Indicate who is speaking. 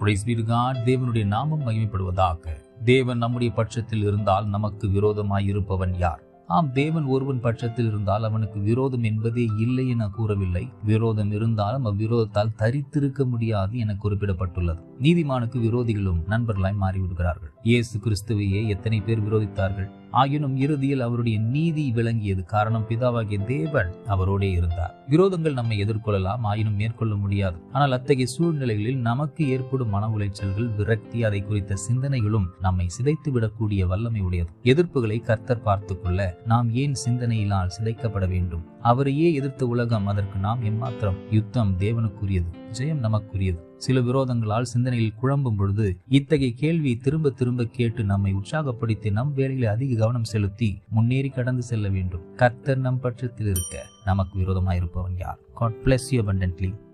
Speaker 1: Praise be to God. தேவனுடைய நாமம் மகிமைப்படுவதாக. தேவன் நம்முடைய பட்சத்தில் இருந்தால் நமக்கு விரோதமாய் இருப்பவன் யார்? ஆம், தேவன் ஒருவன் பட்சத்தில் இருந்தால் அவனுக்கு விரோதம் என்பதே இல்லை என கூறவில்லை. விரோதம் இருந்தாலும் அவ்விரோதத்தால் தரித்திருக்க முடியாது என குறிப்பிடப்பட்டுள்ளது. நீதிமானுக்கு விரோதிகளும் நண்பர்களாய் மாறிவிடுகிறார்கள். இயேசு கிறிஸ்துவையே எத்தனை பேர் விரோதித்தார்கள்? ஆயினும் இறுதியில் அவருடைய நீதி விளங்கியது. காரணம், பிதாவாகிய தேவன் அவரோடே இருந்தார். விரோதங்கள் நம்மை எதிர்கொள்ளலாம், ஆயினும் மேற்கொள்ள முடியாது. ஆனால் அத்தகைய சூழ்நிலைகளில் நமக்கு ஏற்படும் மன உளைச்சல்கள், விரக்தி, அதை குறித்த சிந்தனைகளும் நம்மை சிதைத்து விடக்கூடிய வல்லமை உடையது. எதிர்ப்புகளை கர்த்தர் பார்த்துக் கொள்ள நாம் ஏன் சிந்தனையினால் சிதைக்கப்பட வேண்டும்? அவரையே எதிர்த்த உலகம், அதற்கு நாம் எம்மாத்திரம்? யுத்தம் தேவனுக்குரியது, ஜெயம் நமக்குரியது. சில விரோதங்களால் சிந்தனையில் குழம்பும் பொழுது இத்தகைய கேள்வி திரும்ப திரும்ப கேட்டு நம்மை உற்சாகப்படுத்தி நம் வேலைகளை அதிக கவனம் செலுத்தி முன்னேறி கடந்து செல்ல வேண்டும். கர்த்தர் நம் பட்சத்தில் இருக்க நமக்கு விரோதமாயிருப்பவன் யார்? God bless you abundantly.